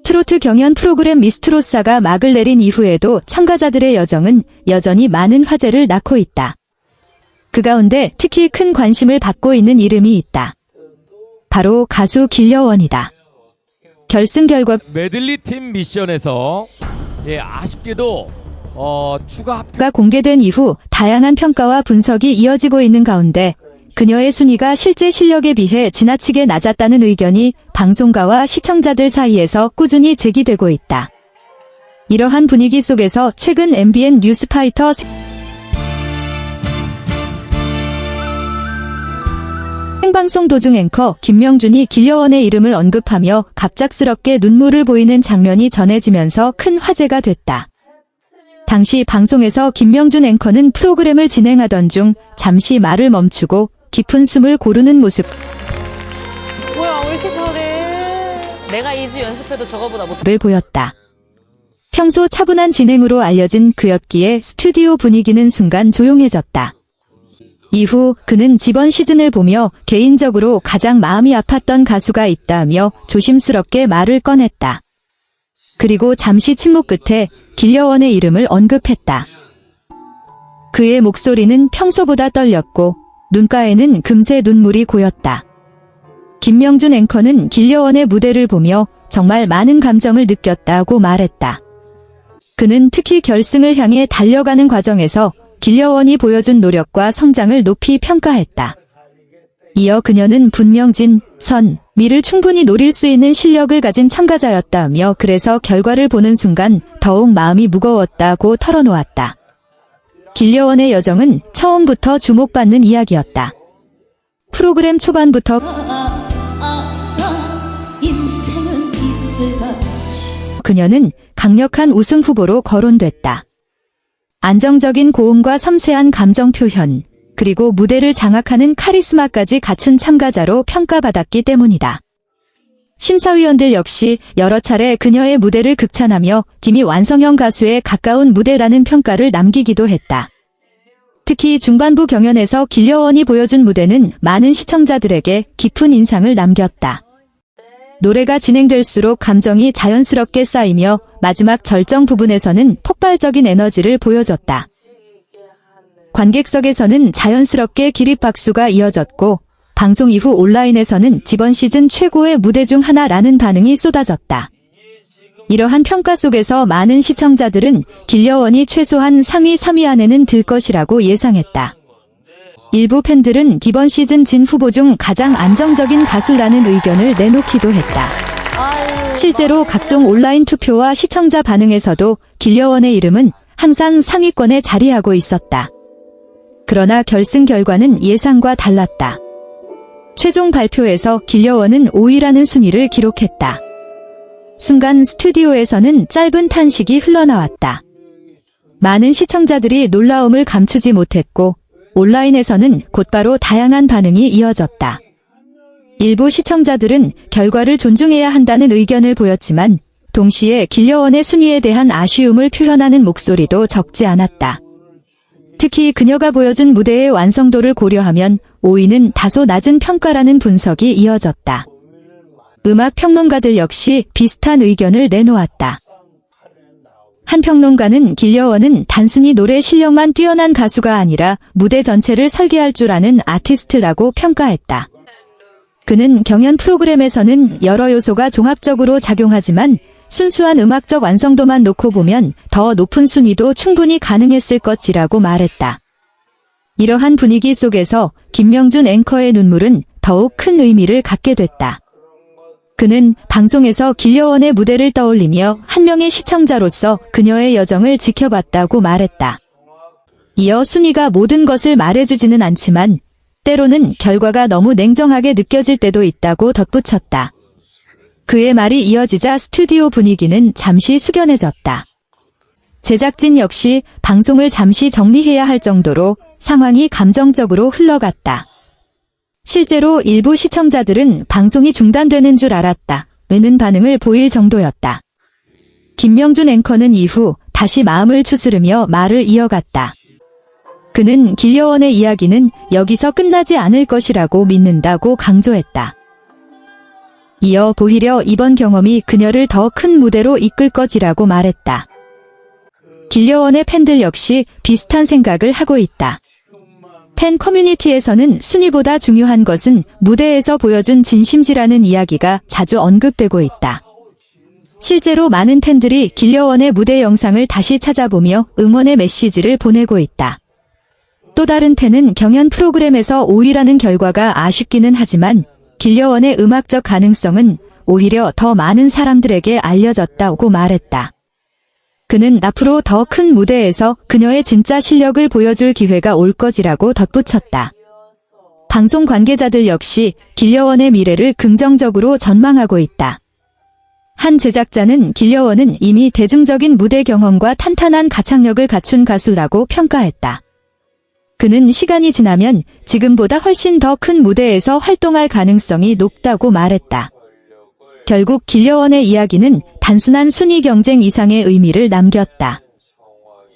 트로트 경연 프로그램 미스트로사가 막을 내린 이후에도 참가자들의 여정은 여전히 많은 화제를 낳고 있다. 그 가운데 특히 큰 관심을 받고 있는 이름이 있다. 바로 가수 길려원이다. 결승 결과 메들리 팀 미션에서 아쉽게도 추가 가 공개된 이후 다양한 평가와 분석이 이어지고 있는 가운데 그녀의 순위가 실제 실력에 비해 지나치게 낮았다는 의견이 방송가와 시청자들 사이에서 꾸준히 제기되고 있다. 이러한 분위기 속에서 최근 MBN 뉴스파이터 생방송 도중 앵커 김명준이 길려원의 이름을 언급하며 갑작스럽게 눈물을 보이는 장면이 전해지면서 큰 화제가 됐다. 당시 방송에서 김명준 앵커는 프로그램을 진행하던 중 잠시 말을 멈추고 깊은 숨을 고르는 모습. 뭐야 왜 이렇게 잘해. 내가 2주 연습해도 저거보다 못. 을 보였다. 평소 차분한 진행으로 알려진 그였기에 스튜디오 분위기는 순간 조용해졌다. 이후 그는 이번 시즌을 보며 개인적으로 가장 마음이 아팠던 가수가 있다며 조심스럽게 말을 꺼냈다. 그리고 잠시 침묵 끝에 길려원의 이름을 언급했다. 그의 목소리는 평소보다 떨렸고 눈가에는 금세 눈물이 고였다. 김명준 앵커는 길려원의 무대를 보며 정말 많은 감정을 느꼈다고 말했다. 그는 특히 결승을 향해 달려가는 과정에서 길려원이 보여준 노력과 성장을 높이 평가했다. 이어 그녀는 분명 진, 선, 미를 충분히 노릴 수 있는 실력을 가진 참가자였다며 그래서 결과를 보는 순간 더욱 마음이 무거웠다고 털어놓았다. 길려원의 여정은 처음부터 주목받는 이야기였다. 프로그램 초반부터 그녀는 강력한 우승 후보로 거론됐다. 안정적인 고음과 섬세한 감정 표현, 그리고 무대를 장악하는 카리스마까지 갖춘 참가자로 평가받았기 때문이다. 심사위원들 역시 여러 차례 그녀의 무대를 극찬하며 김이 완성형 가수에 가까운 무대라는 평가를 남기기도 했다. 특히 중반부 경연에서 길려원이 보여준 무대는 많은 시청자들에게 깊은 인상을 남겼다. 노래가 진행될수록 감정이 자연스럽게 쌓이며 마지막 절정 부분에서는 폭발적인 에너지를 보여줬다. 관객석에서는 자연스럽게 기립박수가 이어졌고 방송 이후 온라인에서는 이번 시즌 최고의 무대 중 하나라는 반응이 쏟아졌다. 이러한 평가 속에서 많은 시청자들은 길려원이 최소한 상위 3위 안에는 들 것이라고 예상했다. 일부 팬들은 이번 시즌 진 후보 중 가장 안정적인 가수라는 의견을 내놓기도 했다. 실제로 각종 온라인 투표와 시청자 반응에서도 길려원의 이름은 항상 상위권에 자리하고 있었다. 그러나 결승 결과는 예상과 달랐다. 최종 발표에서 길려원은 5위라는 순위를 기록했다. 순간 스튜디오에서는 짧은 탄식이 흘러나왔다. 많은 시청자들이 놀라움을 감추지 못했고 온라인에서는 곧바로 다양한 반응이 이어졌다. 일부 시청자들은 결과를 존중해야 한다는 의견을 보였지만 동시에 길려원의 순위에 대한 아쉬움을 표현하는 목소리도 적지 않았다. 특히 그녀가 보여준 무대의 완성도를 고려하면 5위는 다소 낮은 평가라는 분석이 이어졌다. 음악 평론가들 역시 비슷한 의견을 내놓았다. 한 평론가는 길려원은 단순히 노래 실력만 뛰어난 가수가 아니라 무대 전체를 설계할 줄 아는 아티스트라고 평가했다. 그는 경연 프로그램에서는 여러 요소가 종합적으로 작용하지만 순수한 음악적 완성도만 놓고 보면 더 높은 순위도 충분히 가능했을 것이라고 말했다. 이러한 분위기 속에서 김명준 앵커의 눈물은 더욱 큰 의미를 갖게 됐다. 그는 방송에서 길려원의 무대를 떠올리며 한 명의 시청자로서 그녀의 여정을 지켜봤다고 말했다. 이어 순위가 모든 것을 말해주지는 않지만 때로는 결과가 너무 냉정하게 느껴질 때도 있다고 덧붙였다. 그의 말이 이어지자 스튜디오 분위기는 잠시 숙연해졌다. 제작진 역시 방송을 잠시 정리해야 할 정도로 상황이 감정적으로 흘러갔다. 실제로 일부 시청자들은 방송이 중단되는 줄 알았다 는 반응을 보일 정도였다. 김명준 앵커는 이후 다시 마음을 추스르며 말을 이어갔다. 그는 길려원의 이야기는 여기서 끝나지 않을 것이라고 믿는다고 강조했다. 이어 오히려 이번 경험이 그녀를 더 큰 무대로 이끌 것이라고 말했다. 길려원의 팬들 역시 비슷한 생각을 하고 있다. 팬 커뮤니티에서는 순위보다 중요한 것은 무대에서 보여준 진심지라는 이야기가 자주 언급되고 있다. 실제로 많은 팬들이 길려원의 무대 영상을 다시 찾아보며 응원의 메시지를 보내고 있다. 또 다른 팬은 경연 프로그램에서 5위라는 결과가 아쉽기는 하지만 길려원의 음악적 가능성은 오히려 더 많은 사람들에게 알려졌다고 말했다. 그는 앞으로 더 큰 무대에서 그녀의 진짜 실력을 보여줄 기회가 올 것이라고 덧붙였다. 방송 관계자들 역시 길려원의 미래를 긍정적으로 전망하고 있다. 한 제작자는 길려원은 이미 대중적인 무대 경험과 탄탄한 가창력을 갖춘 가수라고 평가했다. 그는 시간이 지나면 지금보다 훨씬 더 큰 무대에서 활동할 가능성이 높다고 말했다. 결국 길려원의 이야기는 단순한 순위 경쟁 이상의 의미를 남겼다.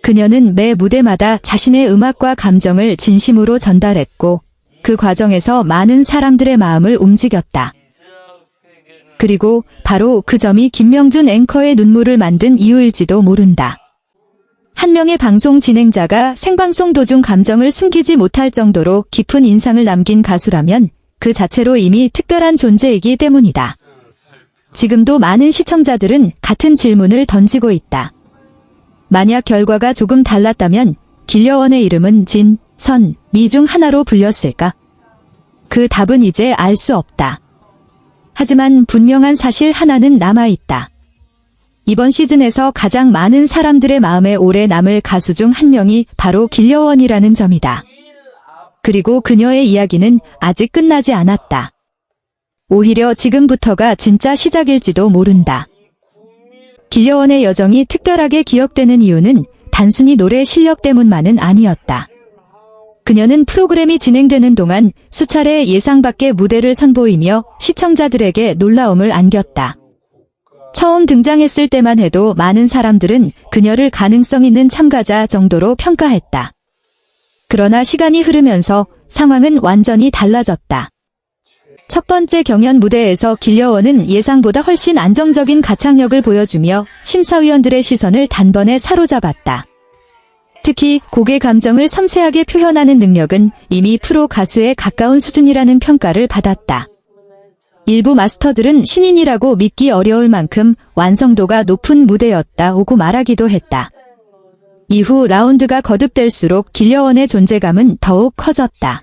그녀는 매 무대마다 자신의 음악과 감정을 진심으로 전달했고 그 과정에서 많은 사람들의 마음을 움직였다. 그리고 바로 그 점이 김명준 앵커의 눈물을 만든 이유일지도 모른다. 한 명의 방송 진행자가 생방송 도중 감정을 숨기지 못할 정도로 깊은 인상을 남긴 가수라면 그 자체로 이미 특별한 존재이기 때문이다. 지금도 많은 시청자들은 같은 질문을 던지고 있다. 만약 결과가 조금 달랐다면 길려원의 이름은 진, 선, 미 중 하나로 불렸을까? 그 답은 이제 알 수 없다. 하지만 분명한 사실 하나는 남아있다. 이번 시즌에서 가장 많은 사람들의 마음에 오래 남을 가수 중 한 명이 바로 길려원이라는 점이다. 그리고 그녀의 이야기는 아직 끝나지 않았다. 오히려 지금부터가 진짜 시작일지도 모른다. 길려원의 여정이 특별하게 기억되는 이유는 단순히 노래 실력 때문만은 아니었다. 그녀는 프로그램이 진행되는 동안 수차례 예상 밖의 무대를 선보이며 시청자들에게 놀라움을 안겼다. 처음 등장했을 때만 해도 많은 사람들은 그녀를 가능성 있는 참가자 정도로 평가했다. 그러나 시간이 흐르면서 상황은 완전히 달라졌다. 첫 번째 경연 무대에서 길려원은 예상보다 훨씬 안정적인 가창력을 보여주며 심사위원들의 시선을 단번에 사로잡았다. 특히 곡의 감정을 섬세하게 표현하는 능력은 이미 프로 가수에 가까운 수준이라는 평가를 받았다. 일부 마스터들은 신인이라고 믿기 어려울 만큼 완성도가 높은 무대였다고 말하기도 했다. 이후 라운드가 거듭될수록 길려원의 존재감은 더욱 커졌다.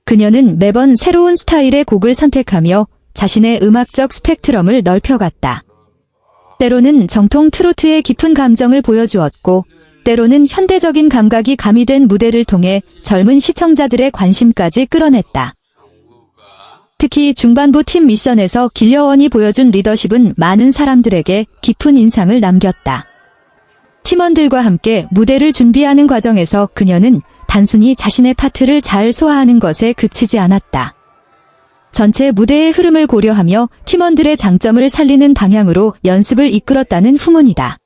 그녀는 매번 새로운 스타일의 곡을 선택하며 자신의 음악적 스펙트럼을 넓혀갔다. 때로는 정통 트로트의 깊은 감정을 보여주었고, 때로는 현대적인 감각이 가미된 무대를 통해 젊은 시청자들의 관심까지 끌어냈다. 특히 중반부 팀 미션에서 길려원이 보여준 리더십은 많은 사람들에게 깊은 인상을 남겼다. 팀원들과 함께 무대를 준비하는 과정에서 그녀는 단순히 자신의 파트를 잘 소화하는 것에 그치지 않았다. 전체 무대의 흐름을 고려하며 팀원들의 장점을 살리는 방향으로 연습을 이끌었다는 후문이다.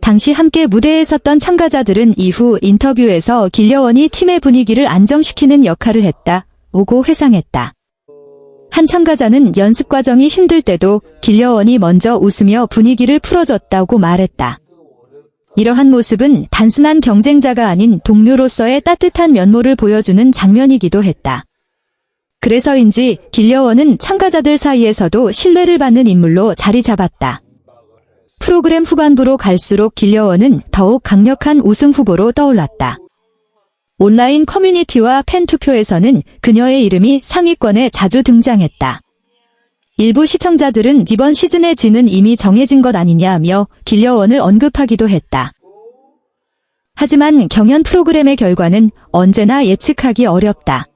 당시 함께 무대에 섰던 참가자들은 이후 인터뷰에서 길려원이 팀의 분위기를 안정시키는 역할을 했다고 회상했다. 한 참가자는 연습 과정이 힘들 때도 길려원이 먼저 웃으며 분위기를 풀어줬다고 말했다. 이러한 모습은 단순한 경쟁자가 아닌 동료로서의 따뜻한 면모를 보여주는 장면이기도 했다. 그래서인지 길려원은 참가자들 사이에서도 신뢰를 받는 인물로 자리 잡았다. 프로그램 후반부로 갈수록 길려원은 더욱 강력한 우승 후보로 떠올랐다. 온라인 커뮤니티와 팬 투표에서는 그녀의 이름이 상위권에 자주 등장했다. 일부 시청자들은 이번 시즌의 진은 이미 정해진 것 아니냐며 길려원을 언급하기도 했다. 하지만 경연 프로그램의 결과는 언제나 예측하기 어렵다.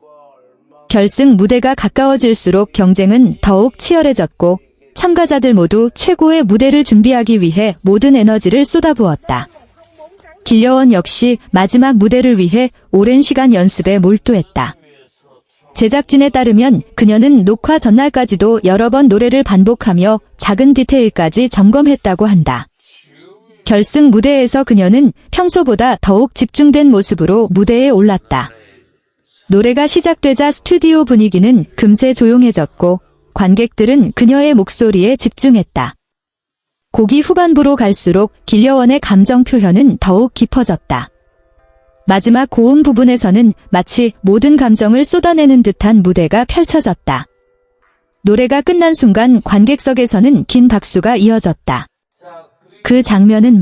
결승 무대가 가까워질수록 경쟁은 더욱 치열해졌고 참가자들 모두 최고의 무대를 준비하기 위해 모든 에너지를 쏟아부었다. 길려원 역시 마지막 무대를 위해 오랜 시간 연습에 몰두했다. 제작진에 따르면 그녀는 녹화 전날까지도 여러 번 노래를 반복하며 작은 디테일까지 점검했다고 한다. 결승 무대에서 그녀는 평소보다 더욱 집중된 모습으로 무대에 올랐다. 노래가 시작되자 스튜디오 분위기는 금세 조용해졌고 관객들은 그녀의 목소리에 집중했다. 곡이 후반부로 갈수록 길려원의 감정 표현은 더욱 깊어졌다. 마지막 고음 부분에서는 마치 모든 감정을 쏟아내는 듯한 무대가 펼쳐졌다. 노래가 끝난 순간 관객석에서는 긴 박수가 이어졌다. 그 장면은